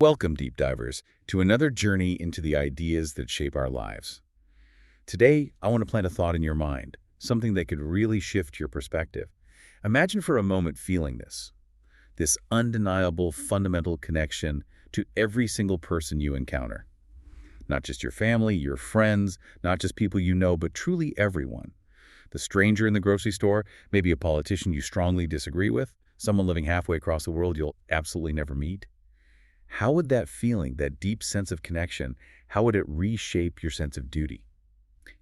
Welcome, deep divers, to another journey into the ideas that shape our lives. Today, I want to plant a thought in your mind, something that could really shift your perspective. Imagine for a moment feeling this undeniable fundamental connection to every single person you encounter. Not just your family, your friends, not just people you know, but truly everyone. The stranger in the grocery store, maybe a politician you strongly disagree with, someone living halfway across the world you'll absolutely never meet. How would that feeling, that deep sense of connection, how would it reshape your sense of duty?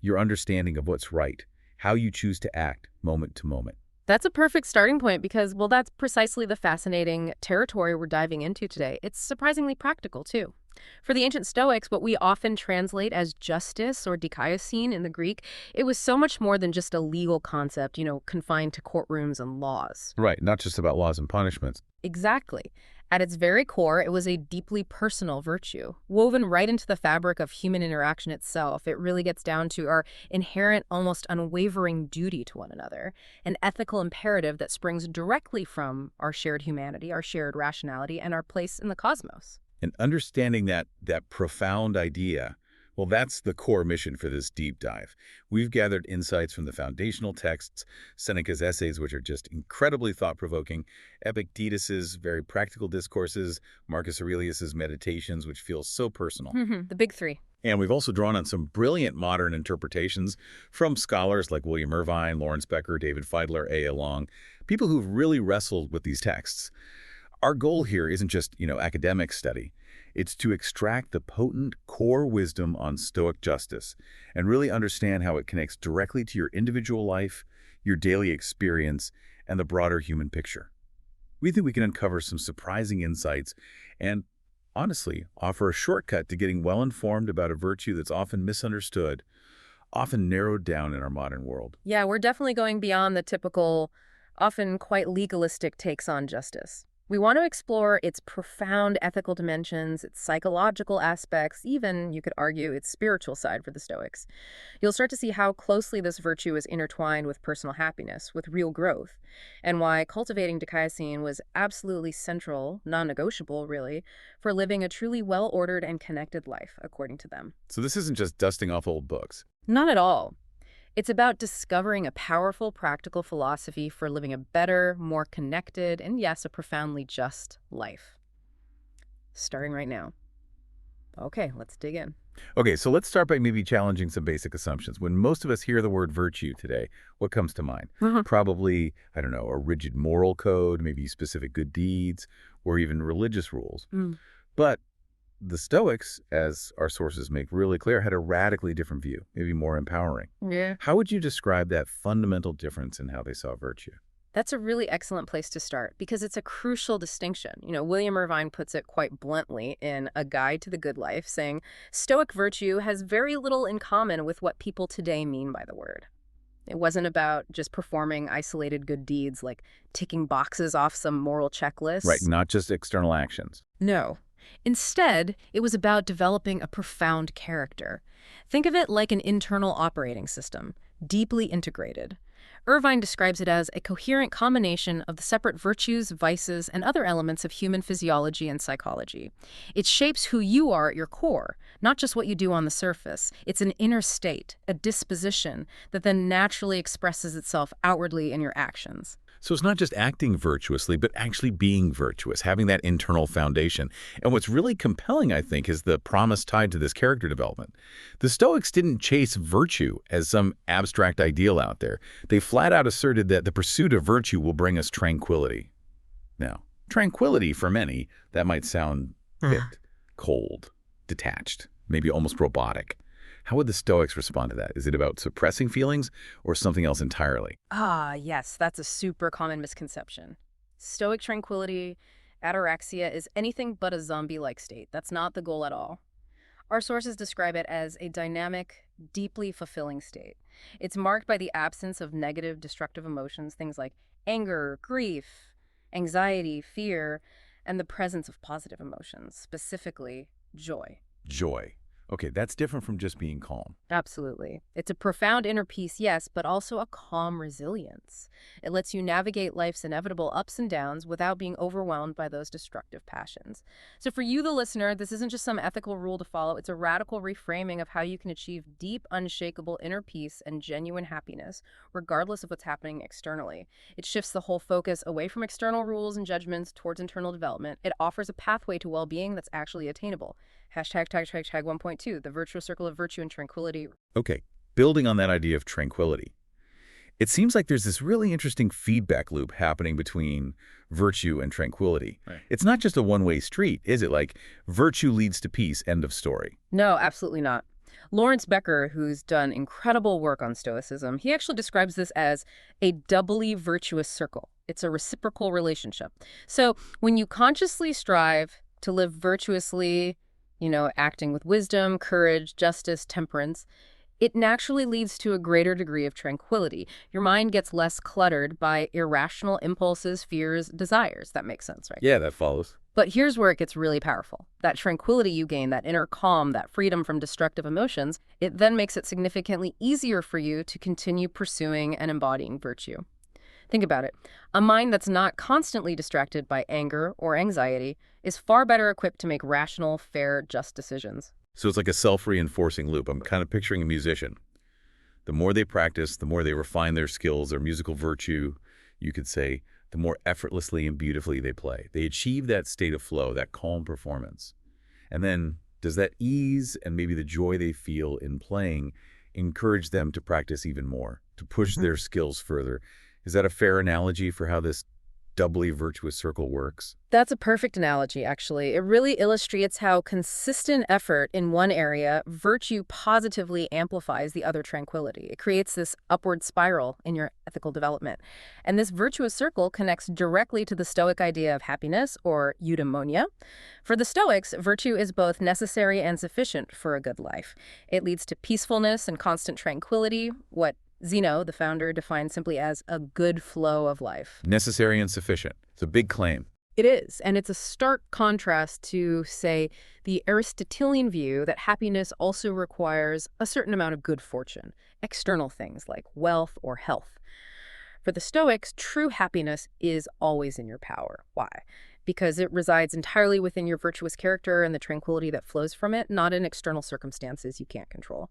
Your understanding of what's right, how you choose to act moment to moment. That's a perfect starting point because, well, that's precisely the fascinating territory we're diving into today. It's surprisingly practical, too. For the ancient Stoics, what we often translate as justice or dikaiosune in the Greek, it was so much more than just a legal concept, confined to courtrooms and laws. Right, not just about laws and punishments. Exactly. At its very core, it was a deeply personal virtue, woven right into the fabric of human interaction itself. It really gets down to our inherent, almost unwavering duty to one another, an ethical imperative that springs directly from our shared humanity, our shared rationality, and our place in the cosmos. And understanding that profound idea, well, that's the core mission for this deep dive. We've gathered insights from the foundational texts, Seneca's essays, which are just incredibly thought-provoking, Epictetus's very practical discourses, Marcus Aurelius's meditations, which feel so personal. The big three. And we've also drawn on some brilliant modern interpretations from scholars like William Irvine, Lawrence Becker, David Feidler, A.A. Long, people who've really wrestled with these texts. Our goal here isn't just, academic study. It's to extract the potent core wisdom on Stoic justice and really understand how it connects directly to your individual life, your daily experience, and the broader human picture. We think we can uncover some surprising insights and, honestly, offer a shortcut to getting well-informed about a virtue that's often misunderstood, often narrowed down in our modern world. Yeah, we're definitely going beyond the typical, often quite legalistic takes on justice. We want to explore its profound ethical dimensions, its psychological aspects, even, you could argue, its spiritual side for the Stoics. You'll start to see how closely this virtue is intertwined with personal happiness, with real growth, and why cultivating dikaiosune was absolutely central, non-negotiable, really, for living a truly well-ordered and connected life, according to them. So this isn't just dusting off old books. Not at all. It's about discovering a powerful, practical philosophy for living a better, more connected, and yes, a profoundly just life. Starting right now. Okay, let's dig in. Okay, so let's start by maybe challenging some basic assumptions. When most of us hear the word virtue today, what comes to mind? Probably, I don't know, a rigid moral code, maybe specific good deeds, or even religious rules. But the Stoics, as our sources make really clear, had a radically different view, maybe more empowering. Yeah. How would you describe that fundamental difference in how they saw virtue? That's a really excellent place to start because it's a crucial distinction. William Irvine puts it quite bluntly in A Guide to the Good Life, saying, Stoic virtue has very little in common with what people today mean by the word. It wasn't about just performing isolated good deeds like ticking boxes off some moral checklist. Right, not just external actions. No. Instead, it was about developing a profound character. Think of it like an internal operating system, deeply integrated. Irvine describes it as a coherent combination of the separate virtues, vices, and other elements of human physiology and psychology. It shapes who you are at your core, not just what you do on the surface. It's an inner state, a disposition that then naturally expresses itself outwardly in your actions. So it's not just acting virtuously, but actually being virtuous, having that internal foundation. And what's really compelling, I think, is the promise tied to this character development. The Stoics didn't chase virtue as some abstract ideal out there. They flat out asserted that the pursuit of virtue will bring us tranquility. Now, tranquility for many, that might sound a bit cold, detached, maybe almost robotic. How would the Stoics respond to that? Is it about suppressing feelings or something else entirely? Yes, that's a super common misconception. Stoic tranquility, ataraxia, is anything but a zombie-like state. That's not the goal at all. Our sources describe it as a dynamic, deeply fulfilling state. It's marked by the absence of negative, destructive emotions, things like anger, grief, anxiety, fear, and the presence of positive emotions, specifically joy. Joy. Okay, that's different from just being calm. Absolutely. It's a profound inner peace, yes, but also a calm resilience. It lets you navigate life's inevitable ups and downs without being overwhelmed by those destructive passions. So, for you, the listener, this isn't just some ethical rule to follow, it's a radical reframing of how you can achieve deep, unshakable inner peace and genuine happiness, regardless of what's happening externally. It shifts the whole focus away from external rules and judgments towards internal development. It offers a pathway to well being that's actually attainable. Hashtag 1.2, the virtuous circle of virtue and tranquility. Okay, building on that idea of tranquility, it seems like there's this really interesting feedback loop happening between virtue and tranquility. Right. It's not just a one-way street, is it? Like, virtue leads to peace, end of story. No, absolutely not. Lawrence Becker, who's done incredible work on Stoicism, he actually describes this as a doubly virtuous circle. It's a reciprocal relationship. So when you consciously strive to live virtuously, acting with wisdom, courage, justice, temperance, it naturally leads to a greater degree of tranquility. Your mind gets less cluttered by irrational impulses, fears, desires. That makes sense, right? Yeah, that follows. But here's where it gets really powerful. That tranquility you gain, that inner calm, that freedom from destructive emotions, it then makes it significantly easier for you to continue pursuing and embodying virtue. Think about it. A mind that's not constantly distracted by anger or anxiety is far better equipped to make rational, fair, just decisions. So it's like a self-reinforcing loop. I'm kind of picturing a musician. The more they practice, the more they refine their skills, their musical virtue, you could say, the more effortlessly and beautifully they play. They achieve that state of flow, that calm performance. And then does that ease and maybe the joy they feel in playing encourage them to practice even more, to push their skills further? Is that a fair analogy for how this doubly virtuous circle works? That's a perfect analogy, actually. It really illustrates how consistent effort in one area, virtue positively amplifies the other tranquility. It creates this upward spiral in your ethical development. And this virtuous circle connects directly to the Stoic idea of happiness, or eudaimonia. For the Stoics, virtue is both necessary and sufficient for a good life. It leads to peacefulness and constant tranquility, what Zeno, the founder, defined simply as a good flow of life. Necessary and sufficient. It's a big claim. It is, and it's a stark contrast to, say, the Aristotelian view that happiness also requires a certain amount of good fortune, external things like wealth or health. For the Stoics, true happiness is always in your power. Why? Because it resides entirely within your virtuous character and the tranquility that flows from it, not in external circumstances you can't control.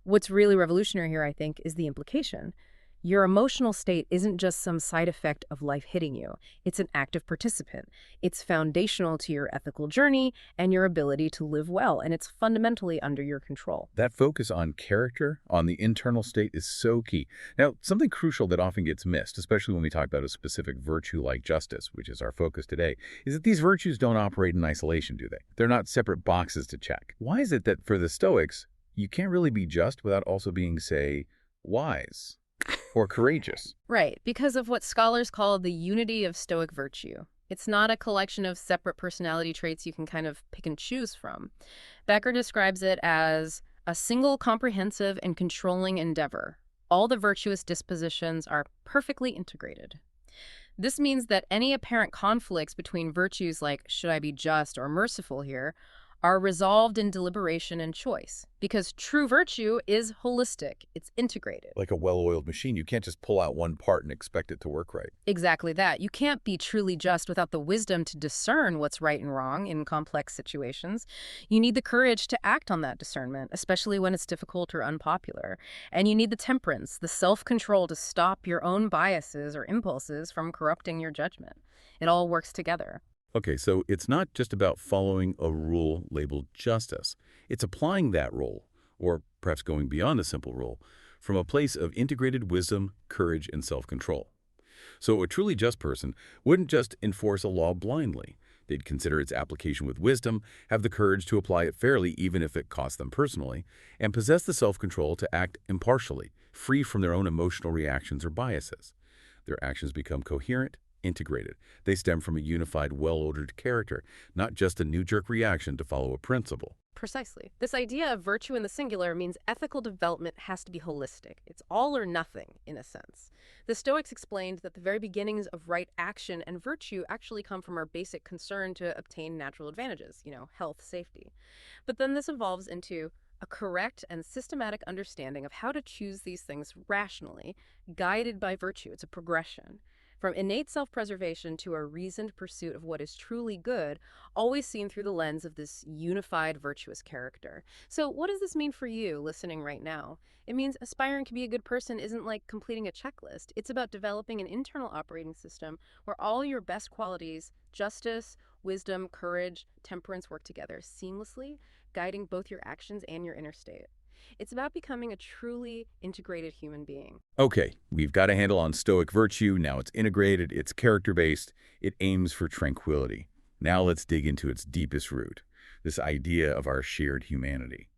What's really revolutionary here, I think, is the implication. Your emotional state isn't just some side effect of life hitting you. It's an active participant. It's foundational to your ethical journey and your ability to live well, and it's fundamentally under your control. That focus on character, on the internal state, is so key. Now, something crucial that often gets missed, especially when we talk about a specific virtue like justice, which is our focus today, is that these virtues don't operate in isolation, do they? They're not separate boxes to check. Why is it that for the Stoics, you can't really be just without also being, say, wise or courageous? Right, because of what scholars call the unity of Stoic virtue. It's not a collection of separate personality traits you can kind of pick and choose from. Becker describes it as a single comprehensive and controlling endeavor. All the virtuous dispositions are perfectly integrated. This means that any apparent conflicts between virtues like should I be just or merciful here are resolved in deliberation and choice, because true virtue is holistic. It's integrated. Like a well-oiled machine, you can't just pull out one part and expect it to work right. Exactly that. You can't be truly just without the wisdom to discern what's right and wrong in complex situations. You need the courage to act on that discernment, especially when it's difficult or unpopular. And you need the temperance, the self-control to stop your own biases or impulses from corrupting your judgment. It all works together. Okay, so it's not just about following a rule labeled justice. It's applying that rule, or perhaps going beyond a simple rule, from a place of integrated wisdom, courage, and self-control. So a truly just person wouldn't just enforce a law blindly. They'd consider its application with wisdom, have the courage to apply it fairly even if it costs them personally, and possess the self-control to act impartially, free from their own emotional reactions or biases. Their actions become coherent, integrated. They stem from a unified, well-ordered character, not just a knee-jerk reaction to follow a principle. Precisely. This idea of virtue in the singular means ethical development has to be holistic. It's all or nothing, in a sense. The Stoics explained that the very beginnings of right action and virtue actually come from our basic concern to obtain natural advantages, health, safety. But then this evolves into a correct and systematic understanding of how to choose these things rationally, guided by virtue. It's a progression. From innate self-preservation to a reasoned pursuit of what is truly good, always seen through the lens of this unified, virtuous character. So what does this mean for you listening right now? It means aspiring to be a good person isn't like completing a checklist. It's about developing an internal operating system where all your best qualities, justice, wisdom, courage, temperance work together seamlessly, guiding both your actions and your inner state. It's about becoming a truly integrated human being. Okay, we've got a handle on Stoic virtue. Now it's integrated, it's character-based, it aims for tranquility. Now let's dig into its deepest root, this idea of our shared humanity.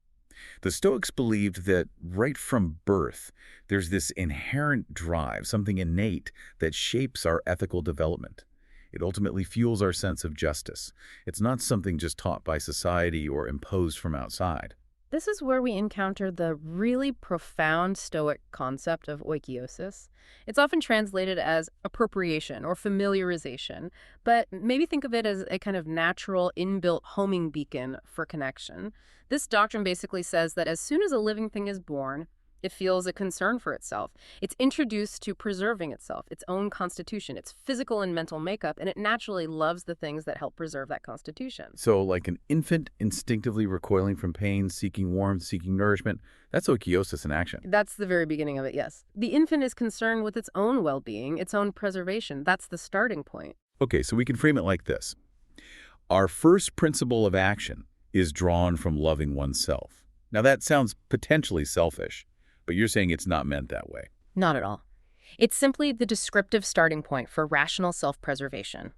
The Stoics believed that right from birth, there's this inherent drive, something innate that shapes our ethical development. It ultimately fuels our sense of justice. It's not something just taught by society or imposed from outside. This is where we encounter the really profound Stoic concept of oikiosis. It's often translated as appropriation or familiarization, but maybe think of it as a kind of natural, inbuilt homing beacon for connection. This doctrine basically says that as soon as a living thing is born, it feels a concern for itself. It's introduced to preserving itself, its own constitution, its physical and mental makeup, and it naturally loves the things that help preserve that constitution. So like an infant instinctively recoiling from pain, seeking warmth, seeking nourishment, that's oikiosis in action. That's the very beginning of it, yes. The infant is concerned with its own well-being, its own preservation. That's the starting point. Okay, so we can frame it like this. Our first principle of action is drawn from loving oneself. Now that sounds potentially selfish, but you're saying it's not meant that way. Not at all. It's simply the descriptive starting point for rational self-preservation.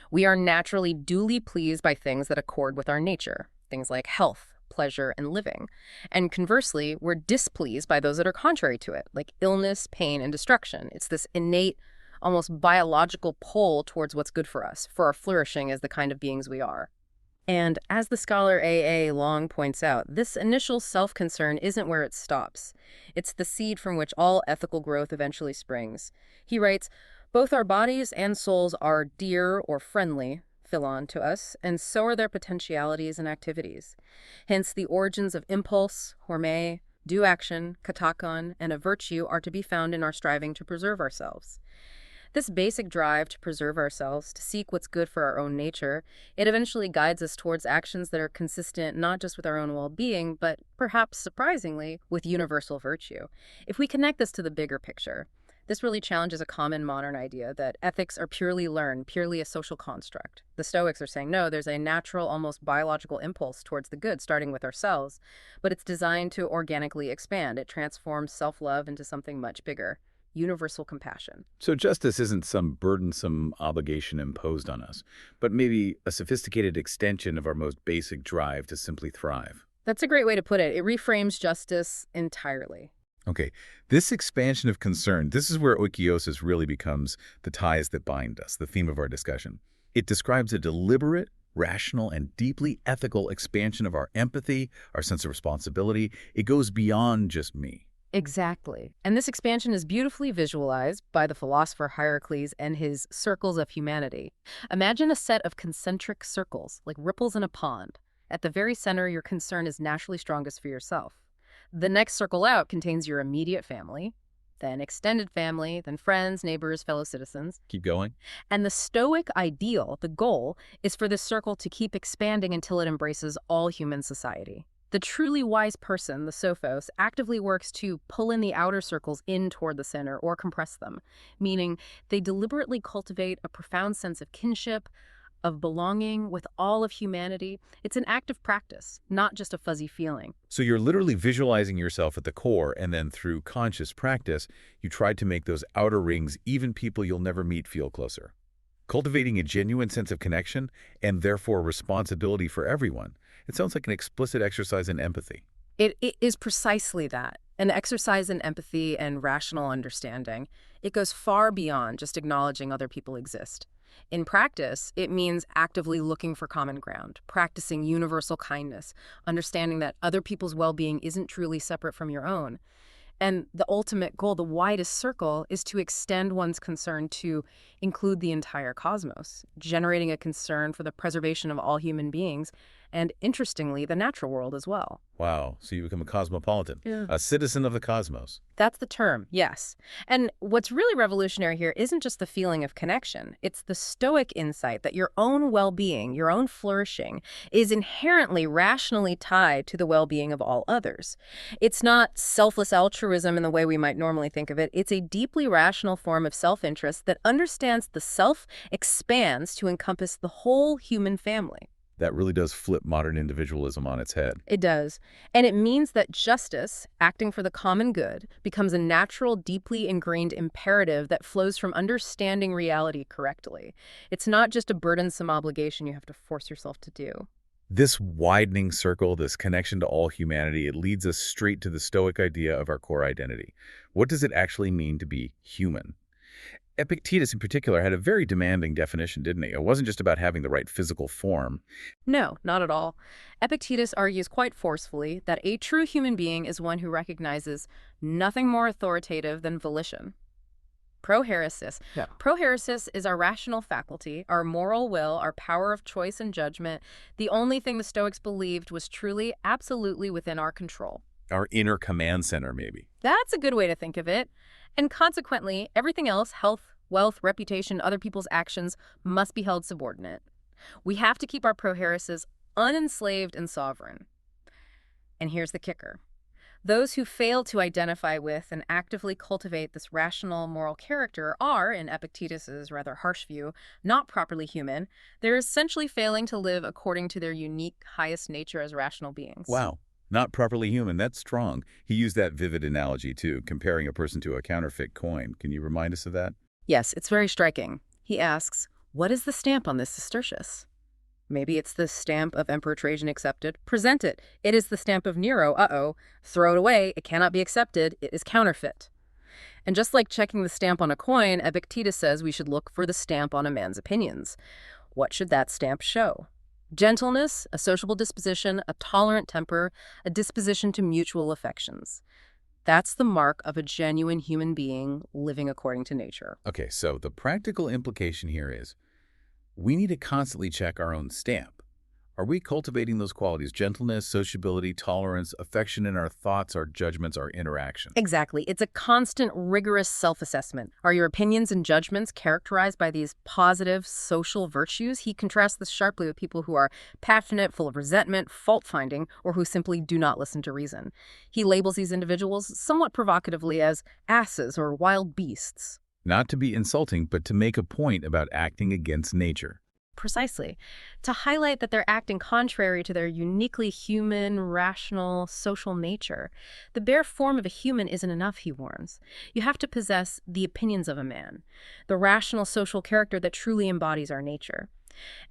We are naturally duly pleased by things that accord with our nature, things like health, pleasure, and living. And conversely, we're displeased by those that are contrary to it, like illness, pain, and destruction. It's this innate, almost biological pull towards what's good for us, for our flourishing as the kind of beings we are. And as the scholar A.A. Long points out, this initial self-concern isn't where it stops. It's the seed from which all ethical growth eventually springs. He writes, both our bodies and souls are dear or friendly, philon, to us, and so are their potentialities and activities. Hence, the origins of impulse, horme, due action, katakon, and a virtue are to be found in our striving to preserve ourselves. This basic drive to preserve ourselves, to seek what's good for our own nature, it eventually guides us towards actions that are consistent not just with our own well-being, but perhaps surprisingly, with universal virtue. If we connect this to the bigger picture, this really challenges a common modern idea that ethics are purely learned, purely a social construct. The Stoics are saying, no, there's a natural, almost biological impulse towards the good, starting with ourselves, but it's designed to organically expand. It transforms self-love into something much bigger. Universal compassion. So justice isn't some burdensome obligation imposed on us, but maybe a sophisticated extension of our most basic drive to simply thrive. That's a great way to put it. It reframes justice entirely. Okay, this expansion of concern, this is where oikiosis really becomes the ties that bind us, the theme of our discussion. It describes a deliberate, rational, and deeply ethical expansion of our empathy, our sense of responsibility. It goes beyond just me. Exactly. And this expansion is beautifully visualized by the philosopher Hierocles and his circles of humanity. Imagine a set of concentric circles, like ripples in a pond. At the very center, your concern is naturally strongest for yourself. The next circle out contains your immediate family, then extended family, then friends, neighbors, fellow citizens. Keep going. And the Stoic ideal, the goal, is for this circle to keep expanding until it embraces all human society. The truly wise person, the sophos, actively works to pull in the outer circles in toward the center or compress them, meaning they deliberately cultivate a profound sense of kinship, of belonging with all of humanity. It's an active practice, not just a fuzzy feeling. So you're literally visualizing yourself at the core, and then through conscious practice, you try to make those outer rings, even people you'll never meet, feel closer. Cultivating a genuine sense of connection and therefore responsibility for everyone. It sounds like an explicit exercise in empathy. It is precisely that, an exercise in empathy and rational understanding. It goes far beyond just acknowledging other people exist. In practice, it means actively looking for common ground, practicing universal kindness, understanding that other people's well-being isn't truly separate from your own. And the ultimate goal, the widest circle, is to extend one's concern to include the entire cosmos, generating a concern for the preservation of all human beings, and interestingly, the natural world as well. Wow, so you become a cosmopolitan, Yeah. a citizen of the cosmos. That's the term, yes. And what's really revolutionary here isn't just the feeling of connection. It's the Stoic insight that your own well-being, your own flourishing, is inherently rationally tied to the well-being of all others. It's not selfless altruism in the way we might normally think of it. It's a deeply rational form of self-interest that understands the self expands to encompass the whole human family. That really does flip modern individualism on its head. It does. And it means that justice, acting for the common good, becomes a natural, deeply ingrained imperative that flows from understanding reality correctly. It's not just a burdensome obligation you have to force yourself to do. This widening circle, this connection to all humanity, it leads us straight to the Stoic idea of our core identity. What does it actually mean to be human? Epictetus, in particular, had a very demanding definition, didn't he? It wasn't just about having the right physical form. No, not at all. Epictetus argues quite forcefully that a true human being is one who recognizes nothing more authoritative than volition. Proheresis. Yeah. Proheresis is our rational faculty, our moral will, our power of choice and judgment, the only thing the Stoics believed was truly, absolutely within our control. Our inner command center, maybe. That's a good way to think of it. And consequently, everything else, health, wealth, reputation, other people's actions, must be held subordinate. We have to keep our proheresis unenslaved and sovereign. And here's the kicker. Those who fail to identify with and actively cultivate this rational moral character are, in Epictetus's rather harsh view, not properly human. They're essentially failing to live according to their unique highest nature as rational beings. Wow. Not properly human. That's strong. He used that vivid analogy, too, comparing a person to a counterfeit coin. Can you remind us of that? Yes, it's very striking. He asks, what is the stamp on this sestertius? Maybe it's the stamp of Emperor Trajan accepted. Present it. It is the stamp of Nero. Uh-oh. Throw it away. It cannot be accepted. It is counterfeit. And just like checking the stamp on a coin, Epictetus says we should look for the stamp on a man's opinions. What should that stamp show? Gentleness, a sociable disposition, a tolerant temper, a disposition to mutual affections. That's the mark of a genuine human being living according to nature. Okay, so the practical implication here is we need to constantly check our own stamp. Are we cultivating those qualities? Gentleness, sociability, tolerance, affection in our thoughts, our judgments, our interaction. Exactly. It's a constant, rigorous self-assessment. Are your opinions and judgments characterized by these positive social virtues? He contrasts this sharply with people who are passionate, full of resentment, fault-finding, or who simply do not listen to reason. He labels these individuals somewhat provocatively as asses or wild beasts. Not to be insulting, but to make a point about acting against nature. Precisely. To highlight that they're acting contrary to their uniquely human, rational, social nature. The bare form of a human isn't enough, he warns. You have to possess the opinions of a man, the rational social character that truly embodies our nature.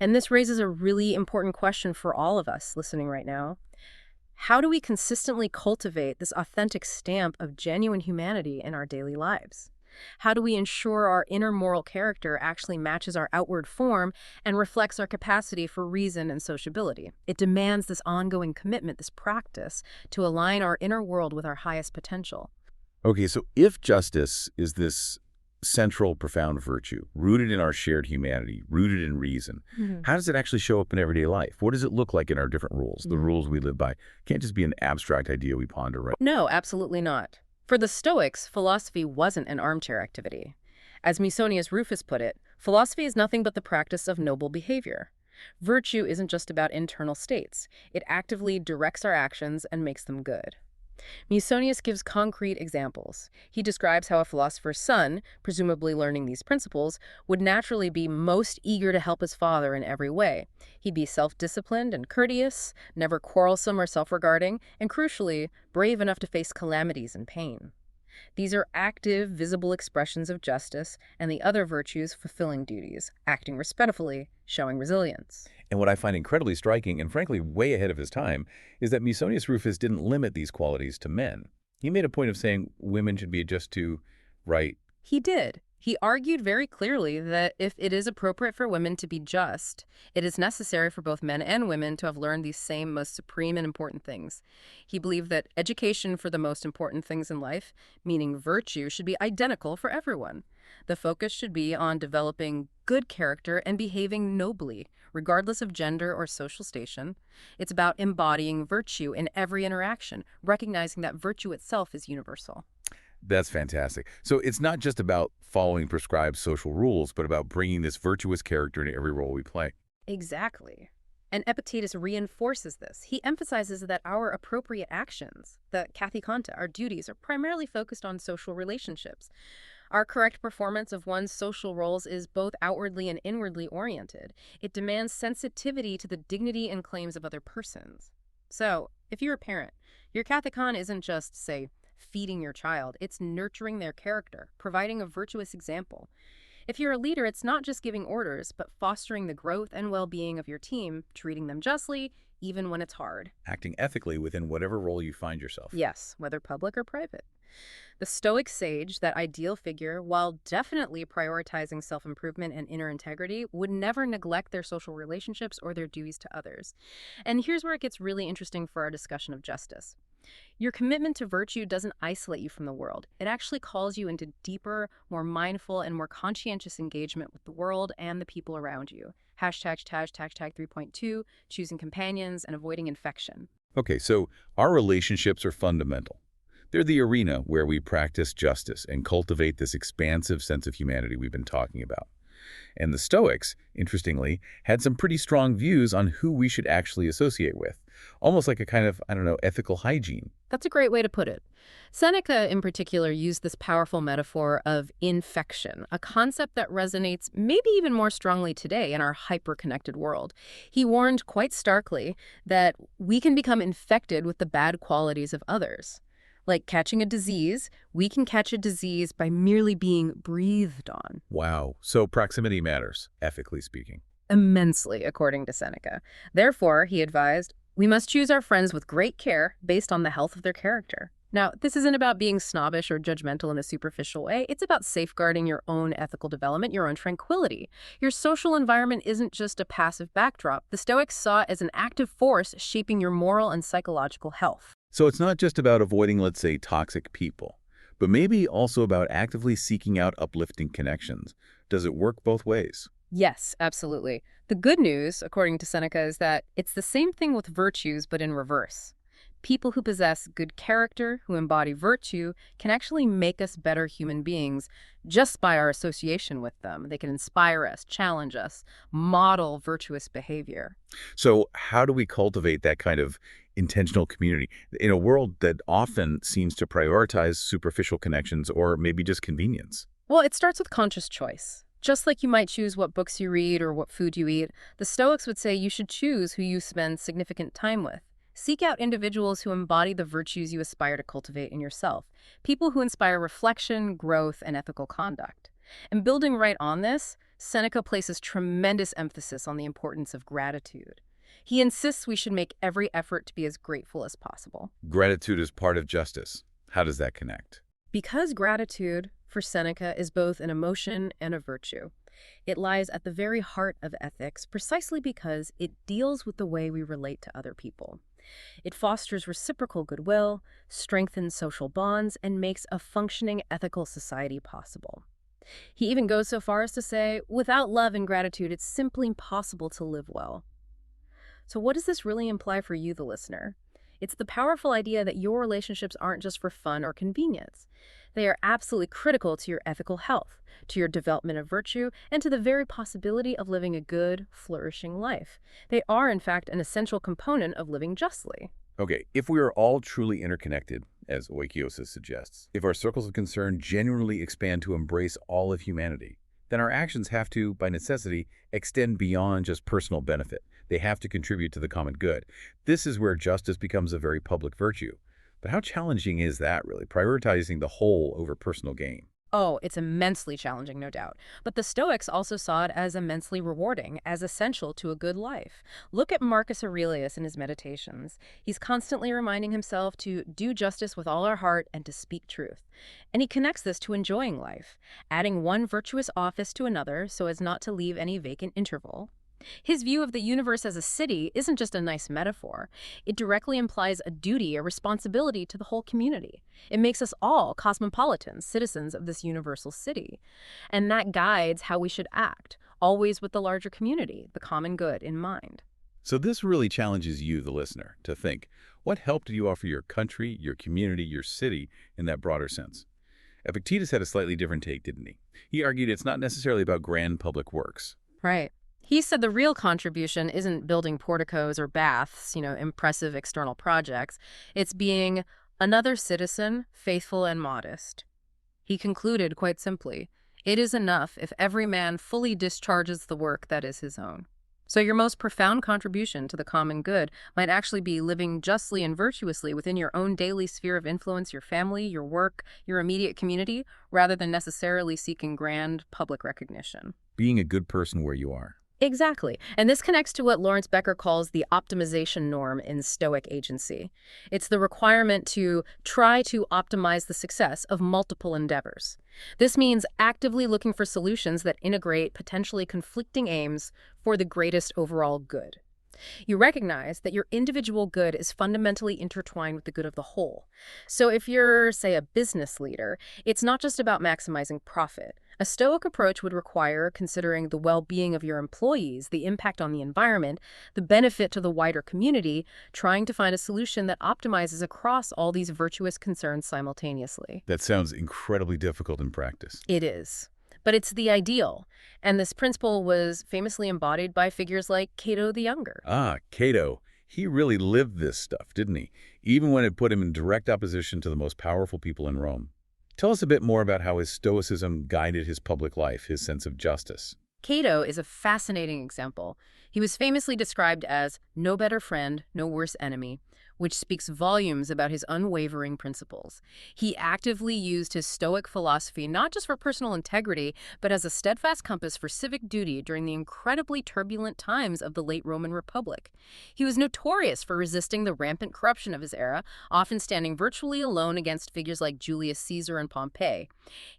And this raises a really important question for all of us listening right now. How do we consistently cultivate this authentic stamp of genuine humanity in our daily lives? How do we ensure our inner moral character actually matches our outward form and reflects our capacity for reason and sociability? It demands this ongoing commitment, this practice, to align our inner world with our highest potential. Okay, so if justice is this central, profound virtue, rooted in our shared humanity, rooted in reason, how does it actually show up in everyday life? What does it look like in our different rules, the rules we live by? It can't just be an abstract idea we ponder, right? No, absolutely not. For the Stoics, philosophy wasn't an armchair activity. As Musonius Rufus put it, philosophy is nothing but the practice of noble behavior. Virtue isn't just about internal states. It actively directs our actions and makes them good. Musonius gives concrete examples. He describes how a philosopher's son, presumably learning these principles, would naturally be most eager to help his father in every way. He'd be self-disciplined and courteous, never quarrelsome or self-regarding, and crucially, brave enough to face calamities and pain. These are active, visible expressions of justice and the other virtues fulfilling duties, acting respectfully, showing resilience. And what I find incredibly striking, and frankly way ahead of his time, is that Musonius Rufus didn't limit these qualities to men. He made a point of saying women should be just to right. He did. He argued very clearly that if it is appropriate for women to be just, it is necessary for both men and women to have learned these same most supreme and important things. He believed that education for the most important things in life, meaning virtue, should be identical for everyone. The focus should be on developing good character and behaving nobly, regardless of gender or social station. It's about embodying virtue in every interaction, recognizing that virtue itself is universal. That's fantastic. So it's not just about following prescribed social rules, but about bringing this virtuous character into every role we play. Exactly. And Epictetus reinforces this. He emphasizes that our appropriate actions, the kathekanta, our duties, are primarily focused on social relationships. Our correct performance of one's social roles is both outwardly and inwardly oriented. It demands sensitivity to the dignity and claims of other persons. So, if you're a parent, your kathekon isn't just, say, feeding your child, it's nurturing their character, providing a virtuous example. If you're a leader, it's not just giving orders, but fostering the growth and well-being of your team, treating them justly, even when it's hard. Acting ethically within whatever role you find yourself. Yes, whether public or private. The Stoic sage, that ideal figure, while definitely prioritizing self-improvement and inner integrity, would never neglect their social relationships or their duties to others. And here's where it gets really interesting for our discussion of justice. Your commitment to virtue doesn't isolate you from the world. It actually calls you into deeper, more mindful, and more conscientious engagement with the world and the people around you. Hashtag 3.2, choosing companions and avoiding infection. Okay, so our relationships are fundamental. They're the arena where we practice justice and cultivate this expansive sense of humanity we've been talking about. And the Stoics, interestingly, had some pretty strong views on who we should actually associate with. Almost like a kind of, I don't know, ethical hygiene. That's a great way to put it. Seneca, in particular, used this powerful metaphor of infection, a concept that resonates maybe even more strongly today in our hyper-connected world. He warned quite starkly that we can become infected with the bad qualities of others. Like catching a disease, we can catch a disease by merely being breathed on. Wow. So proximity matters, ethically speaking. Immensely, according to Seneca. Therefore, he advised, we must choose our friends with great care based on the health of their character. Now, this isn't about being snobbish or judgmental in a superficial way. It's about safeguarding your own ethical development, your own tranquility. Your social environment isn't just a passive backdrop. The Stoics saw it as an active force shaping your moral and psychological health. So it's not just about avoiding, let's say, toxic people, but maybe also about actively seeking out uplifting connections. Does it work both ways? Yes, absolutely. The good news, according to Seneca, is that it's the same thing with virtues, but in reverse. People who possess good character, who embody virtue, can actually make us better human beings just by our association with them. They can inspire us, challenge us, model virtuous behavior. So how do we cultivate that kind of intentional community in a world that often seems to prioritize superficial connections or maybe just convenience? Well, it starts with conscious choice. Just like you might choose what books you read or what food you eat, the Stoics would say you should choose who you spend significant time with. Seek out individuals who embody the virtues you aspire to cultivate in yourself, people who inspire reflection, growth, and ethical conduct. And building right on this, Seneca places tremendous emphasis on the importance of gratitude. He insists we should make every effort to be as grateful as possible. Gratitude is part of justice. How does that connect? Because gratitude, for Seneca, is both an emotion and a virtue. It lies at the very heart of ethics precisely because it deals with the way we relate to other people. It fosters reciprocal goodwill, strengthens social bonds, and makes a functioning ethical society possible. He even goes so far as to say, without love and gratitude, it's simply impossible to live well. So what does this really imply for you, the listener? It's the powerful idea that your relationships aren't just for fun or convenience. They are absolutely critical to your ethical health, to your development of virtue, and to the very possibility of living a good, flourishing life. They are, in fact, an essential component of living justly. Okay, if we are all truly interconnected, as Oikiosis suggests, if our circles of concern genuinely expand to embrace all of humanity, then our actions have to, by necessity, extend beyond just personal benefit. They have to contribute to the common good. This is where justice becomes a very public virtue. But how challenging is that, really, prioritizing the whole over personal gain? Oh, it's immensely challenging, no doubt. But the Stoics also saw it as immensely rewarding, as essential to a good life. Look at Marcus Aurelius in his Meditations. He's constantly reminding himself to do justice with all our heart and to speak truth. And he connects this to enjoying life, adding one virtuous office to another so as not to leave any vacant interval. His view of the universe as a city isn't just a nice metaphor. It directly implies a duty, a responsibility to the whole community. It makes us all cosmopolitans, citizens of this universal city. And that guides how we should act, always with the larger community, the common good, in mind. So this really challenges you, the listener, to think, what help did you offer your country, your community, your city in that broader sense? Epictetus had a slightly different take, didn't he? He argued it's not necessarily about grand public works. Right. He said the real contribution isn't building porticos or baths, impressive external projects. It's being another citizen, faithful and modest. He concluded quite simply, it is enough if every man fully discharges the work that is his own. So your most profound contribution to the common good might actually be living justly and virtuously within your own daily sphere of influence, your family, your work, your immediate community, rather than necessarily seeking grand public recognition. Being a good person where you are. Exactly. And this connects to what Lawrence Becker calls the optimization norm in Stoic agency. It's the requirement to try to optimize the success of multiple endeavors. This means actively looking for solutions that integrate potentially conflicting aims for the greatest overall good. You recognize that your individual good is fundamentally intertwined with the good of the whole. So if you're, say, a business leader, it's not just about maximizing profit. A Stoic approach would require considering the well-being of your employees, the impact on the environment, the benefit to the wider community, trying to find a solution that optimizes across all these virtuous concerns simultaneously. That sounds incredibly difficult in practice. It is. But it's the ideal. And this principle was famously embodied by figures like Cato the Younger. Ah, Cato. He really lived this stuff, didn't he? Even when it put him in direct opposition to the most powerful people in Rome. Tell us a bit more about how his Stoicism guided his public life, his sense of justice. Cato is a fascinating example. He was famously described as no better friend, no worse enemy, which speaks volumes about his unwavering principles. He actively used his Stoic philosophy not just for personal integrity, but as a steadfast compass for civic duty during the incredibly turbulent times of the late Roman Republic. He was notorious for resisting the rampant corruption of his era, often standing virtually alone against figures like Julius Caesar and Pompey.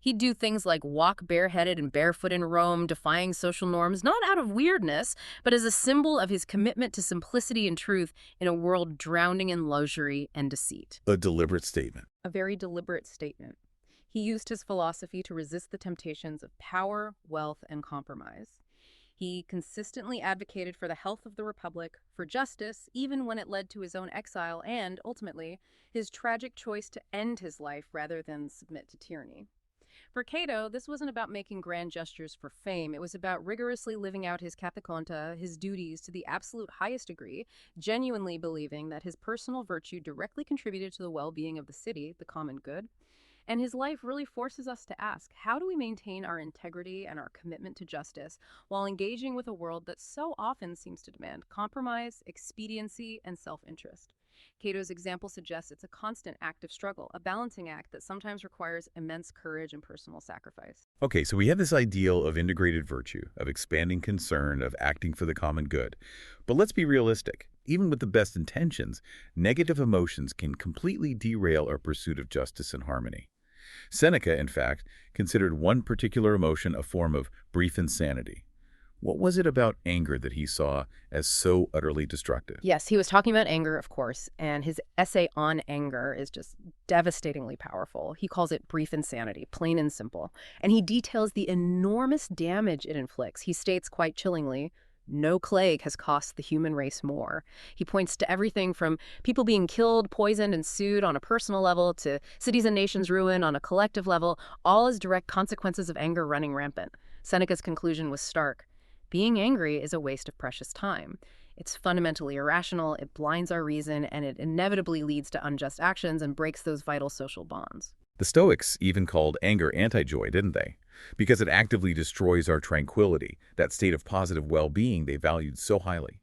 He'd do things like walk bareheaded and barefoot in Rome, defying social norms, not out of weirdness, but as a symbol of his commitment to simplicity and truth in a world drowning in luxury and deceit. A deliberate statement. A very deliberate statement. He used his philosophy to resist the temptations of power, wealth, and compromise. He consistently advocated for the health of the Republic, for justice, even when it led to his own exile and, ultimately, his tragic choice to end his life rather than submit to tyranny. For Cato, this wasn't about making grand gestures for fame. It was about rigorously living out his kathakonta, his duties, to the absolute highest degree, genuinely believing that his personal virtue directly contributed to the well-being of the city, the common good. And his life really forces us to ask, how do we maintain our integrity and our commitment to justice while engaging with a world that so often seems to demand compromise, expediency, and self-interest? Cato's example suggests it's a constant active struggle, a balancing act that sometimes requires immense courage and personal sacrifice. Okay, so we have this ideal of integrated virtue, of expanding concern, of acting for the common good. But let's be realistic. Even with the best intentions, negative emotions can completely derail our pursuit of justice and harmony. Seneca, in fact, considered one particular emotion a form of brief insanity. What was it about anger that he saw as so utterly destructive? Yes, he was talking about anger, of course, and his essay on anger is just devastatingly powerful. He calls it brief insanity, plain and simple. And he details the enormous damage it inflicts. He states quite chillingly, no plague has cost the human race more. He points to everything from people being killed, poisoned, and sued on a personal level to cities and nations' ruin on a collective level, all as direct consequences of anger running rampant. Seneca's conclusion was stark. Being angry is a waste of precious time. It's fundamentally irrational, it blinds our reason, and it inevitably leads to unjust actions and breaks those vital social bonds. The Stoics even called anger anti-joy, didn't they? Because it actively destroys our tranquility, that state of positive well-being they valued so highly.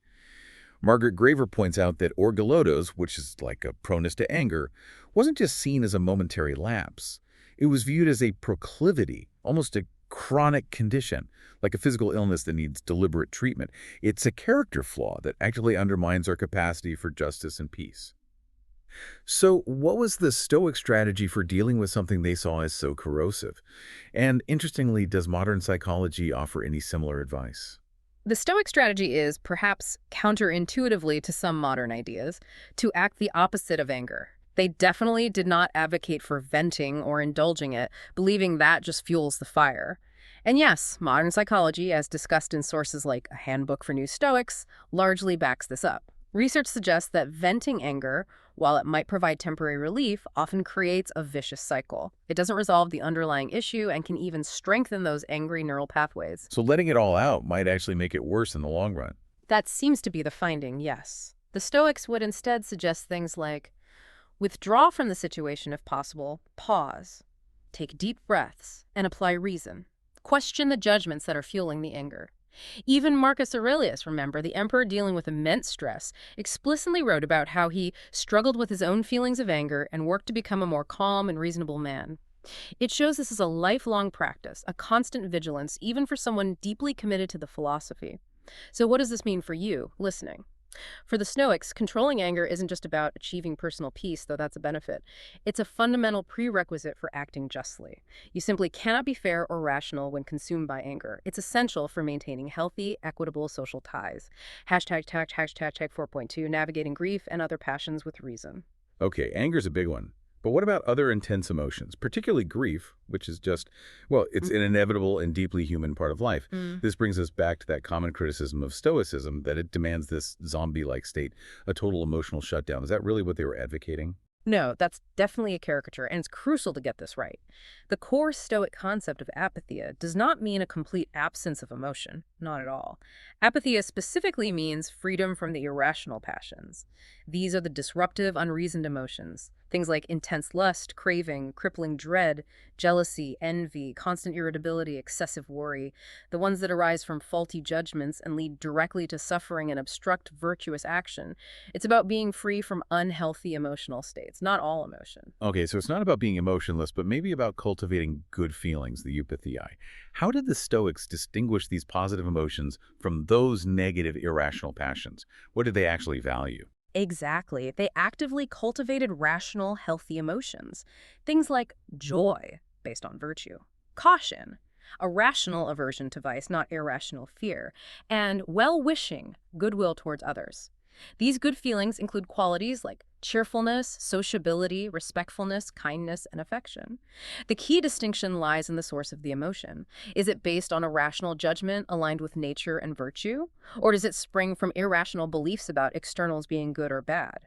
Margaret Graver points out that orgullodos, which is like a proneness to anger, wasn't just seen as a momentary lapse. It was viewed as a proclivity, almost a chronic condition, like a physical illness that needs deliberate treatment. It's a character flaw that actually undermines our capacity for justice and peace. So, what was the Stoic strategy for dealing with something they saw as so corrosive? And interestingly, does modern psychology offer any similar advice? The Stoic strategy is, perhaps counterintuitively to some modern ideas, to act the opposite of anger. They definitely did not advocate for venting or indulging it, believing that just fuels the fire. And yes, modern psychology, as discussed in sources like A Handbook for New Stoics, largely backs this up. Research suggests that venting anger, while it might provide temporary relief, often creates a vicious cycle. It doesn't resolve the underlying issue and can even strengthen those angry neural pathways. So, letting it all out might actually make it worse in the long run. That seems to be the finding, yes. The Stoics would instead suggest things like withdraw from the situation if possible, pause, take deep breaths, and apply reason. Question the judgments that are fueling the anger. Even Marcus Aurelius, remember, the emperor dealing with immense stress, explicitly wrote about how he struggled with his own feelings of anger and worked to become a more calm and reasonable man. It shows this is a lifelong practice, a constant vigilance, even for someone deeply committed to the philosophy. So what does this mean for you, listening? For the Stoics, controlling anger isn't just about achieving personal peace, though that's a benefit. It's a fundamental prerequisite for acting justly. You simply cannot be fair or rational when consumed by anger. It's essential for maintaining healthy, equitable social ties. Hashtag 4.2, navigating grief and other passions with reason. Okay, anger's a big one. But what about other intense emotions, particularly grief, which is just, well, it's an inevitable and deeply human part of life. Mm. This brings us back to that common criticism of Stoicism, that it demands this zombie-like state, a total emotional shutdown. Is that really what they were advocating? No, that's definitely a caricature, and it's crucial to get this right. The core Stoic concept of apatheia does not mean a complete absence of emotion, not at all. Apatheia specifically means freedom from the irrational passions. These are the disruptive, unreasoned emotions. Things like intense lust, craving, crippling dread, jealousy, envy, constant irritability, excessive worry, the ones that arise from faulty judgments and lead directly to suffering and obstruct virtuous action. It's about being free from unhealthy emotional states, not all emotion. Okay, so it's not about being emotionless, but maybe about cultivating good feelings, the eupathei. How did the Stoics distinguish these positive emotions from those negative, irrational passions? What did they actually value? Exactly. They actively cultivated rational, healthy emotions. Things like joy, based on virtue, caution, a rational aversion to vice, not irrational fear, and well-wishing, goodwill towards others. These good feelings include qualities like cheerfulness, sociability, respectfulness, kindness, and affection. The key distinction lies in the source of the emotion. Is it based on a rational judgment aligned with nature and virtue? Or does it spring from irrational beliefs about externals being good or bad?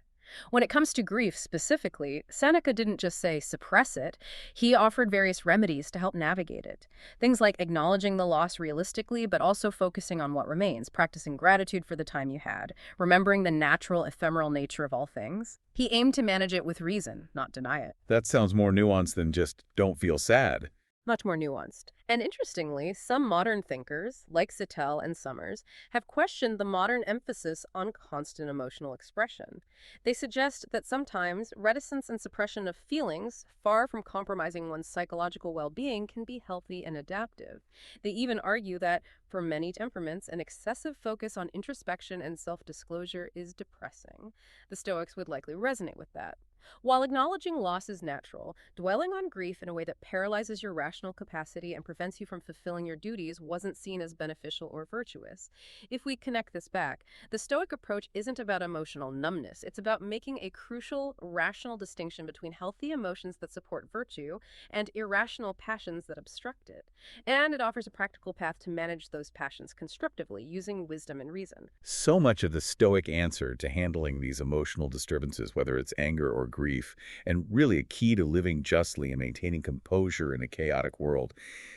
When it comes to grief specifically, Seneca didn't just say suppress it, he offered various remedies to help navigate it. Things like acknowledging the loss realistically, but also focusing on what remains, practicing gratitude for the time you had, remembering the natural, ephemeral nature of all things. He aimed to manage it with reason, not deny it. That sounds more nuanced than just don't feel sad. Much more nuanced. And interestingly, some modern thinkers, like Sattel and Summers, have questioned the modern emphasis on constant emotional expression. They suggest that sometimes reticence and suppression of feelings, far from compromising one's psychological well-being, can be healthy and adaptive. They even argue that, for many temperaments, an excessive focus on introspection and self-disclosure is depressing. The Stoics would likely resonate with that. While acknowledging loss is natural, dwelling on grief in a way that paralyzes your rational capacity and prevents you from fulfilling your duties wasn't seen as beneficial or virtuous. If we connect this back, the Stoic approach isn't about emotional numbness. It's about making a crucial, rational distinction between healthy emotions that support virtue and irrational passions that obstruct it. And it offers a practical path to manage those passions constructively, using wisdom and reason. So much of the Stoic answer to handling these emotional disturbances, whether it's anger or grief, and really a key to living justly and maintaining composure in a chaotic world,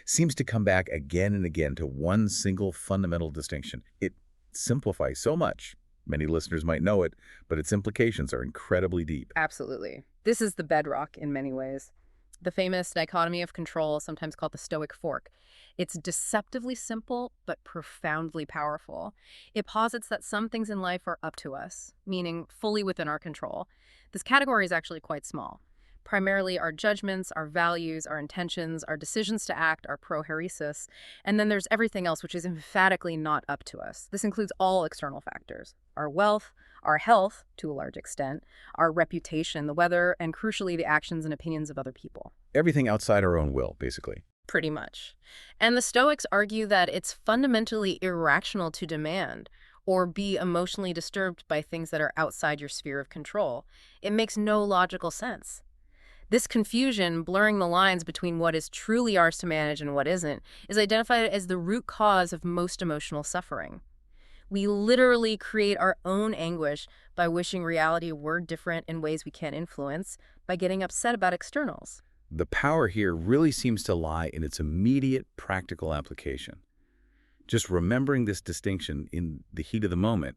seems to come back again and again to one single fundamental distinction. It simplifies so much. Many listeners might know it, but its implications are incredibly deep. Absolutely. This is the bedrock in many ways. The famous dichotomy of control, sometimes called the Stoic fork. It's deceptively simple, but profoundly powerful. It posits that some things in life are up to us, meaning fully within our control. This category is actually quite small. primarily our judgments, our values, our intentions, our decisions to act, our prohairesis, and then there's everything else which is emphatically not up to us. This includes all external factors: our wealth, our health, to a large extent, our reputation, the weather, and crucially, the actions and opinions of other people. Everything outside our own will, basically. Pretty much. And the Stoics argue that it's fundamentally irrational to demand or be emotionally disturbed by things that are outside your sphere of control. It makes no logical sense. This confusion, blurring the lines between what is truly ours to manage and what isn't, is identified as the root cause of most emotional suffering. We literally create our own anguish by wishing reality were different in ways we can't influence, by getting upset about externals. The power here really seems to lie in its immediate practical application. Just remembering this distinction in the heat of the moment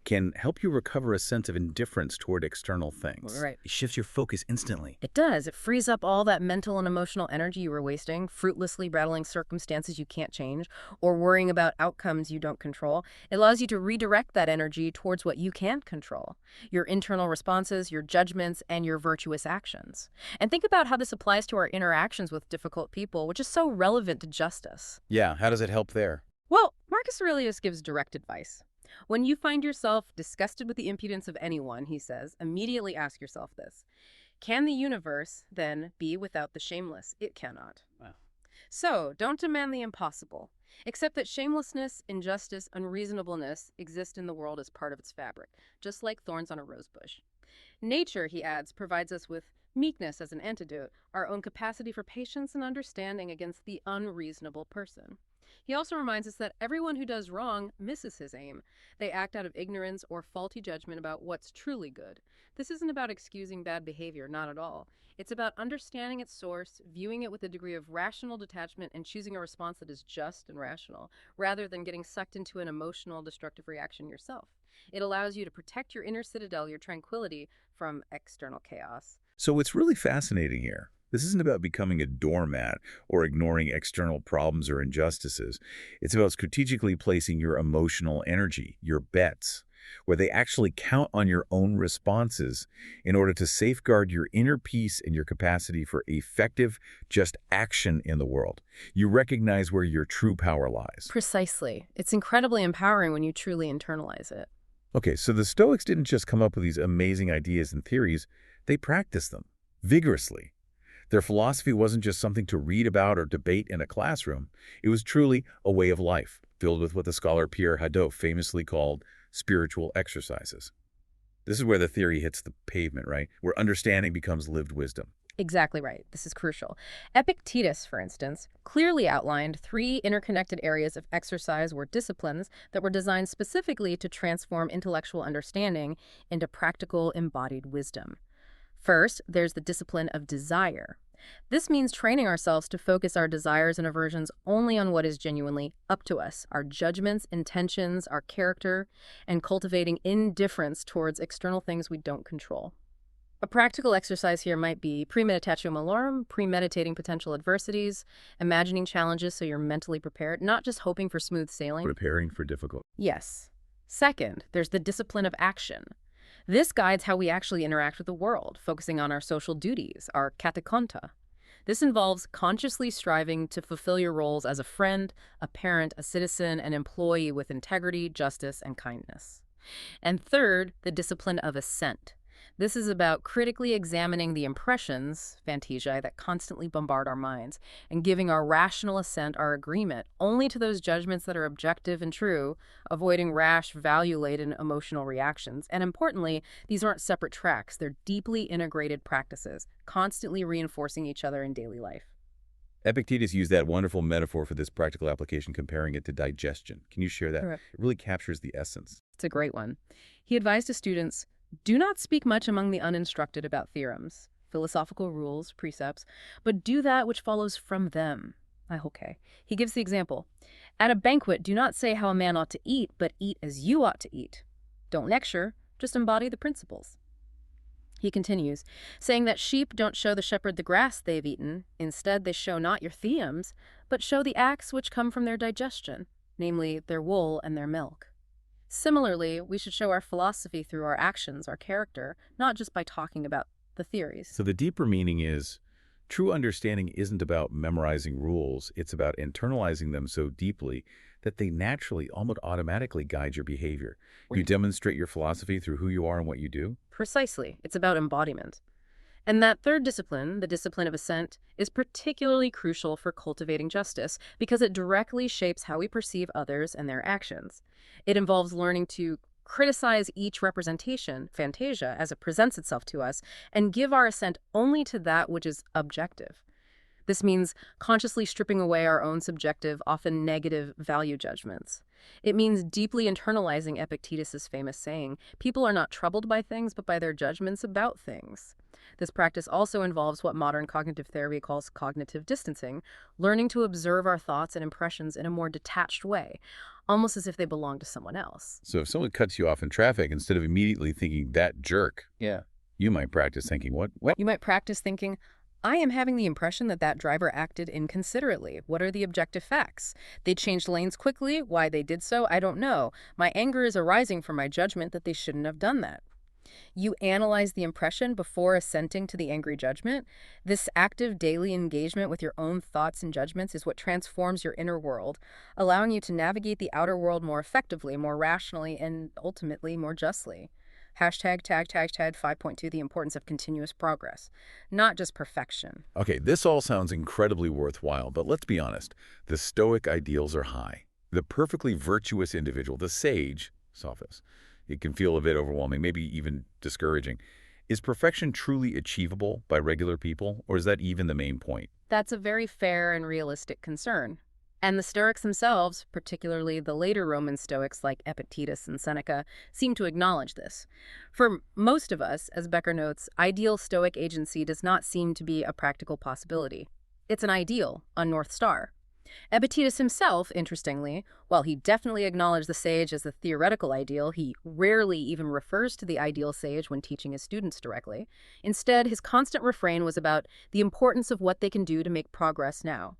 can help you recover a sense of indifference toward external things. Right. It shifts your focus instantly. It does. It frees up all that mental and emotional energy you were wasting, fruitlessly battling circumstances you can't change, or worrying about outcomes you don't control. It allows you to redirect that energy towards what you can control: your internal responses, your judgments, and your virtuous actions. And think about how this applies to our interactions with difficult people, which is so relevant to justice. Yeah, how does it help there? Well, Marcus Aurelius gives direct advice. When you find yourself disgusted with the impudence of anyone, he says, immediately ask yourself this: can the universe, then, be without the shameless? It cannot. Wow. So, don't demand the impossible. Accept that shamelessness, injustice, unreasonableness exist in the world as part of its fabric, just like thorns on a rose bush. Nature, he adds, provides us with meekness as an antidote, our own capacity for patience and understanding against the unreasonable person. He also reminds us that everyone who does wrong misses his aim. They act out of ignorance or faulty judgment about what's truly good. This isn't about excusing bad behavior, not at all. It's about understanding its source, viewing it with a degree of rational detachment, and choosing a response that is just and rational, rather than getting sucked into an emotional, destructive reaction yourself. It allows you to protect your inner citadel, your tranquility, from external chaos. So what's really fascinating here, this isn't about becoming a doormat or ignoring external problems or injustices. It's about strategically placing your emotional energy, your bets, where they actually count on your own responses in order to safeguard your inner peace and your capacity for effective, just action in the world. You recognize where your true power lies. Precisely. It's incredibly empowering when you truly internalize it. Okay, so the Stoics didn't just come up with these amazing ideas and theories, they practiced them vigorously. Their philosophy wasn't just something to read about or debate in a classroom. It was truly a way of life, filled with what the scholar Pierre Hadot famously called spiritual exercises. This is where the theory hits the pavement, right? Where understanding becomes lived wisdom. Exactly right. This is crucial. Epictetus, for instance, clearly outlined 3 interconnected areas of exercise or disciplines that were designed specifically to transform intellectual understanding into practical embodied wisdom. First, there's the discipline of desire. This means training ourselves to focus our desires and aversions only on what is genuinely up to us, our judgments, intentions, our character, and cultivating indifference towards external things we don't control. A practical exercise here might be premeditatio malorum, premeditating potential adversities, imagining challenges so you're mentally prepared, not just hoping for smooth sailing. Preparing for difficult. Yes. Second, there's the discipline of action. This guides how we actually interact with the world, focusing on our social duties, our katakonta. This involves consciously striving to fulfill your roles as a friend, a parent, a citizen, an employee with integrity, justice, and kindness. And third, the discipline of assent. This is about critically examining the impressions, fantasiae, that constantly bombard our minds, and giving our rational assent, our agreement, only to those judgments that are objective and true, avoiding rash, value-laden emotional reactions. And importantly, these aren't separate tracks. They're deeply integrated practices, constantly reinforcing each other in daily life. Epictetus used that wonderful metaphor for this practical application, comparing it to digestion. Can you share that? Correct. It really captures the essence. It's a great one. He advised his students, do not speak much among the uninstructed about theorems, philosophical rules, precepts, but do that which follows from them. Okay. He gives the example. At a banquet, do not say how a man ought to eat, but eat as you ought to eat. Don't lecture, just embody the principles. He continues, saying that sheep don't show the shepherd the grass they've eaten. Instead, they show not your theorems, but show the acts which come from their digestion, namely their wool and their milk. Similarly, we should show our philosophy through our actions, our character, not just by talking about the theories. So the deeper meaning is true understanding isn't about memorizing rules, it's about internalizing them so deeply that they naturally, almost automatically guide your behavior. You demonstrate your philosophy through who you are and what you do. Precisely. It's about embodiment. And that third discipline, the discipline of assent, is particularly crucial for cultivating justice because it directly shapes how we perceive others and their actions. It involves learning to criticize each representation, fantasia, as it presents itself to us, and give our assent only to that which is objective. This means consciously stripping away our own subjective, often negative value judgments. It means deeply internalizing Epictetus's famous saying, people are not troubled by things, but by their judgments about things. This practice also involves what modern cognitive therapy calls cognitive distancing, learning to observe our thoughts and impressions in a more detached way, almost as if they belong to someone else. So if someone cuts you off in traffic, instead of immediately thinking, that jerk, you might practice thinking, what? You might practice thinking, I am having the impression that that driver acted inconsiderately. What are the objective facts? They changed lanes quickly. Why they did so, I don't know. My anger is arising from my judgment that they shouldn't have done that. You analyze the impression before assenting to the angry judgment. This active daily engagement with your own thoughts and judgments is what transforms your inner world, allowing you to navigate the outer world more effectively, more rationally, and ultimately more justly. Hashtag, tag 5.2, the importance of continuous progress, not just perfection. Okay, this all sounds incredibly worthwhile, but let's be honest. The Stoic ideals are high. The perfectly virtuous individual, the sage, sophist, it can feel a bit overwhelming, maybe even discouraging. Is perfection truly achievable by regular people, or is that even the main point? That's a very fair and realistic concern. And the Stoics themselves, particularly the later Roman Stoics like Epictetus and Seneca, seem to acknowledge this. For most of us, as Becker notes, ideal Stoic agency does not seem to be a practical possibility. It's an ideal, a North Star. Epictetus himself, interestingly, while he definitely acknowledged the sage as the theoretical ideal, he rarely even refers to the ideal sage when teaching his students directly. Instead, his constant refrain was about the importance of what they can do to make progress now.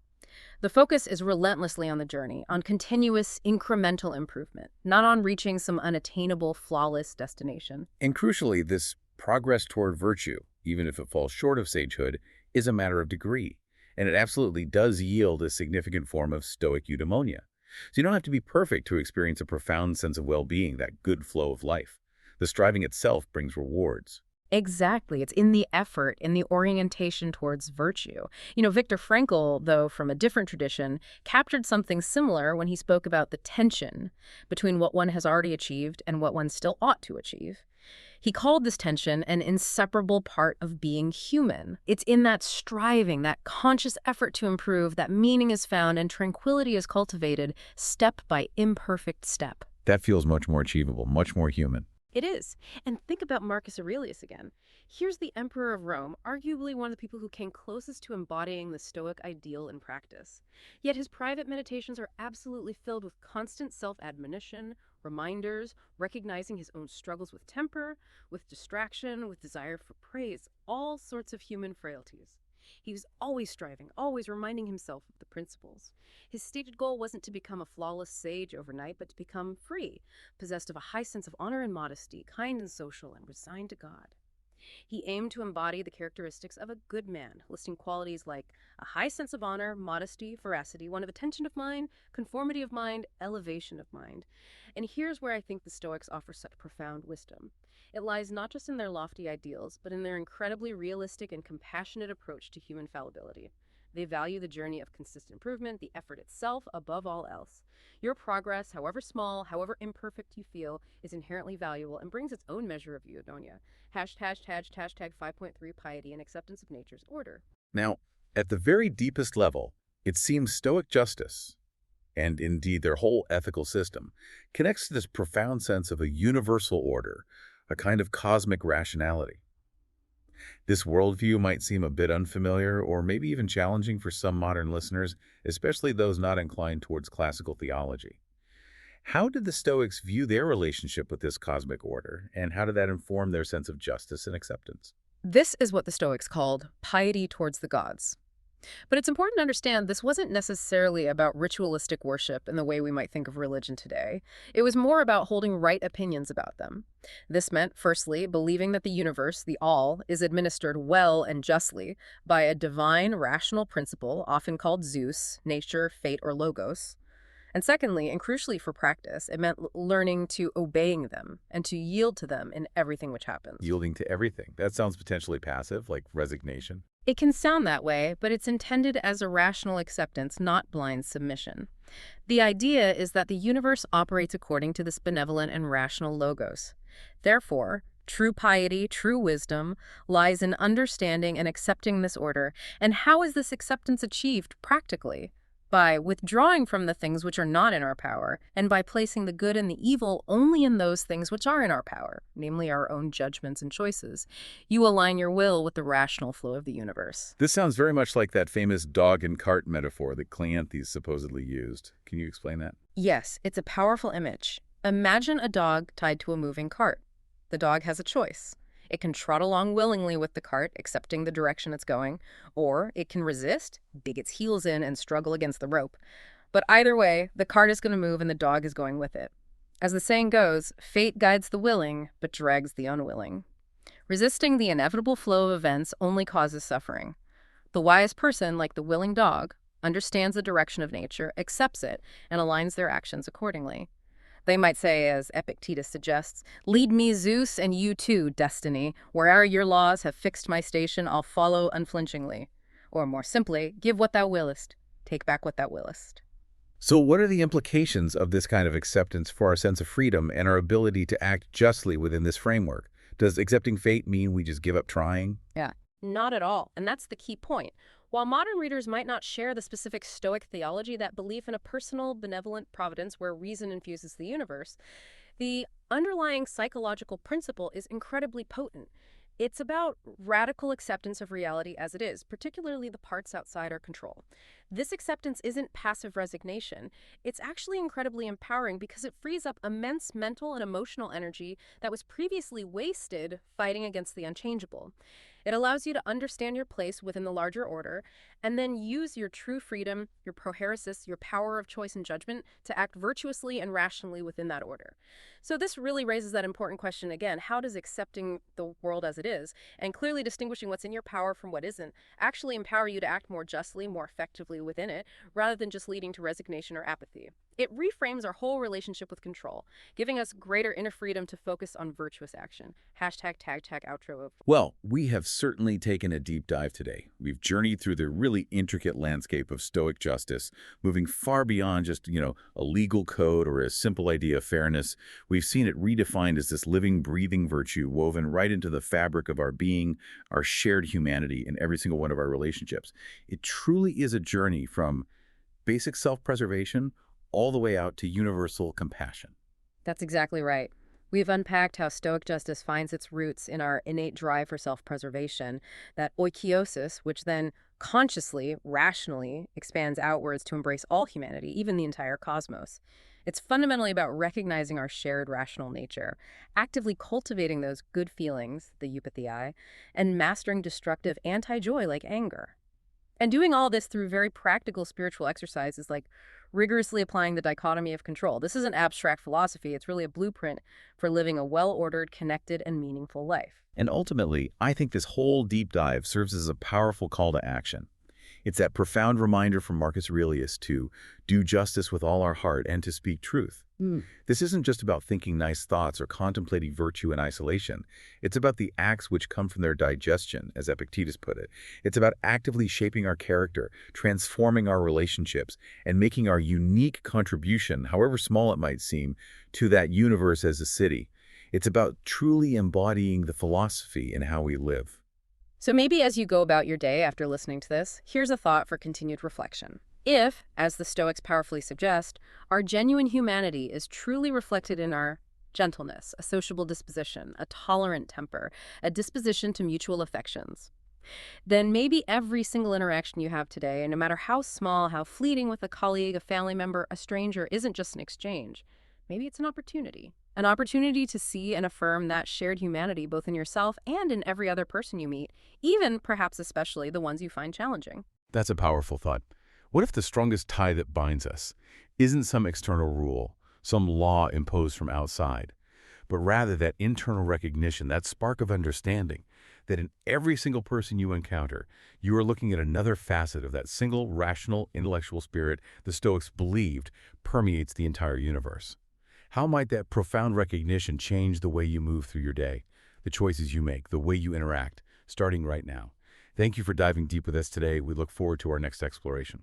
The focus is relentlessly on the journey, on continuous, incremental improvement, not on reaching some unattainable, flawless destination. And crucially, this progress toward virtue, even if it falls short of sagehood, is a matter of degree. And it absolutely does yield a significant form of Stoic eudaimonia. So you don't have to be perfect to experience a profound sense of well-being, that good flow of life. The striving itself brings rewards. Exactly. It's in the effort, in the orientation towards virtue. Viktor Frankl, though from a different tradition, captured something similar when he spoke about the tension between what one has already achieved and what one still ought to achieve. He called this tension an inseparable part of being human. It's in that striving, that conscious effort to improve, that meaning is found and tranquility is cultivated step by imperfect step. That feels much more achievable, much more human. It is. And think about Marcus Aurelius again. Here's the Emperor of Rome, arguably one of the people who came closest to embodying the Stoic ideal in practice. Yet his private meditations are absolutely filled with constant self-admonition, reminders, recognizing his own struggles with temper, with distraction, with desire for praise, all sorts of human frailties. He was always striving, always reminding himself of the principles. His stated goal wasn't to become a flawless sage overnight, but to become free, possessed of a high sense of honor and modesty, kind and social, and resigned to God. He aimed to embody the characteristics of a good man, listing qualities like a high sense of honor, modesty, veracity, one of attention of mind, conformity of mind, elevation of mind. And here's where I think the Stoics offer such profound wisdom. It lies not just in their lofty ideals, but in their incredibly realistic and compassionate approach to human fallibility. They value the journey of consistent improvement, the effort itself above all else. Your progress, however small, however imperfect you feel, is inherently valuable and brings its own measure of eudaimonia. Hashtag 5.3 piety and acceptance of nature's order. Now, at the very deepest level, it seems Stoic justice, and indeed their whole ethical system, connects to this profound sense of a universal order, a kind of cosmic rationality. This worldview might seem a bit unfamiliar or maybe even challenging for some modern listeners, especially those not inclined towards classical theology. How did the Stoics view their relationship with this cosmic order, and how did that inform their sense of justice and acceptance? This is what the Stoics called piety towards the gods. But it's important to understand this wasn't necessarily about ritualistic worship in the way we might think of religion today. It was more about holding right opinions about them. This meant, firstly, believing that the universe, the all, is administered well and justly by a divine, rational principle, often called Zeus, nature, fate, or logos. And secondly, and crucially for practice, it meant learning to obeying them and to yield to them in everything which happens. Yielding to everything. That sounds potentially passive, like resignation. It can sound that way, but it's intended as a rational acceptance, not blind submission. The idea is that the universe operates according to this benevolent and rational logos. Therefore, true piety, true wisdom, lies in understanding and accepting this order. And how is this acceptance achieved practically? By withdrawing from the things which are not in our power, and by placing the good and the evil only in those things which are in our power, namely our own judgments and choices. You align your will with the rational flow of the universe. This sounds very much like that famous dog and cart metaphor that Cleanthes supposedly used. Can you explain that? Yes, it's a powerful image. Imagine a dog tied to a moving cart. The dog has a choice. It can trot along willingly with the cart, accepting the direction it's going, or it can resist, dig its heels in, and struggle against the rope. But either way, the cart is going to move and the dog is going with it. As the saying goes, fate guides the willing, but drags the unwilling. Resisting the inevitable flow of events only causes suffering. The wise person, like the willing dog, understands the direction of nature, accepts it, and aligns their actions accordingly. They might say, as Epictetus suggests, "Lead me, Zeus, and you too, destiny. Where'er your laws have fixed my station, I'll follow unflinchingly." Or more simply, "Give what thou willest, take back what thou willest." So what are the implications of this kind of acceptance for our sense of freedom and our ability to act justly within this framework? Does accepting fate mean we just give up trying? Yeah. Not at all, and that's the key point. While modern readers might not share the specific Stoic theology, that belief in a personal, benevolent providence where reason infuses the universe, the underlying psychological principle is incredibly potent. It's about radical acceptance of reality as it is, particularly the parts outside our control. This acceptance isn't passive resignation. It's actually incredibly empowering because it frees up immense mental and emotional energy that was previously wasted fighting against the unchangeable. It allows you to understand your place within the larger order and then use your true freedom, your prohairesis, your power of choice and judgment to act virtuously and rationally within that order. So this really raises that important question again: how does accepting the world as it is and clearly distinguishing what's in your power from what isn't actually empower you to act more justly, more effectively within it, rather than just leading to resignation or apathy? It reframes our whole relationship with control, giving us greater inner freedom to focus on virtuous action. Hashtag tag outro of. Well, we have certainly taken a deep dive today. We've journeyed through the really intricate landscape of Stoic justice, moving far beyond just, a legal code or a simple idea of fairness. We've seen it redefined as this living, breathing virtue woven right into the fabric of our being, our shared humanity in every single one of our relationships. It truly is a journey from basic self-preservation all the way out to universal compassion. That's exactly right. We've unpacked how Stoic justice finds its roots in our innate drive for self-preservation, that oikiosis, which then consciously, rationally expands outwards to embrace all humanity, even the entire cosmos. It's fundamentally about recognizing our shared rational nature, actively cultivating those good feelings, the eupathei, and mastering destructive anti-joy like anger. And doing all this through very practical spiritual exercises like rigorously applying the dichotomy of control. This isn't abstract philosophy. It's really a blueprint for living a well-ordered, connected, and meaningful life. And ultimately, I think this whole deep dive serves as a powerful call to action. It's that profound reminder from Marcus Aurelius to do justice with all our heart and to speak truth. This isn't just about thinking nice thoughts or contemplating virtue in isolation. It's about the acts which come from their digestion, as Epictetus put it. It's about actively shaping our character, transforming our relationships, and making our unique contribution, however small it might seem, to that universe as a city. It's about truly embodying the philosophy in how we live. So maybe as you go about your day after listening to this, here's a thought for continued reflection. If, as the Stoics powerfully suggest, our genuine humanity is truly reflected in our gentleness, a sociable disposition, a tolerant temper, a disposition to mutual affections, then maybe every single interaction you have today, no matter how small, how fleeting with a colleague, a family member, a stranger, isn't just an exchange. Maybe it's an opportunity to see and affirm that shared humanity both in yourself and in every other person you meet, even, perhaps especially, the ones you find challenging. That's a powerful thought. What if the strongest tie that binds us isn't some external rule, some law imposed from outside, but rather that internal recognition, that spark of understanding, that in every single person you encounter, you are looking at another facet of that single rational intellectual spirit the Stoics believed permeates the entire universe? How might that profound recognition change the way you move through your day, the choices you make, the way you interact, starting right now? Thank you for diving deep with us today. We look forward to our next exploration.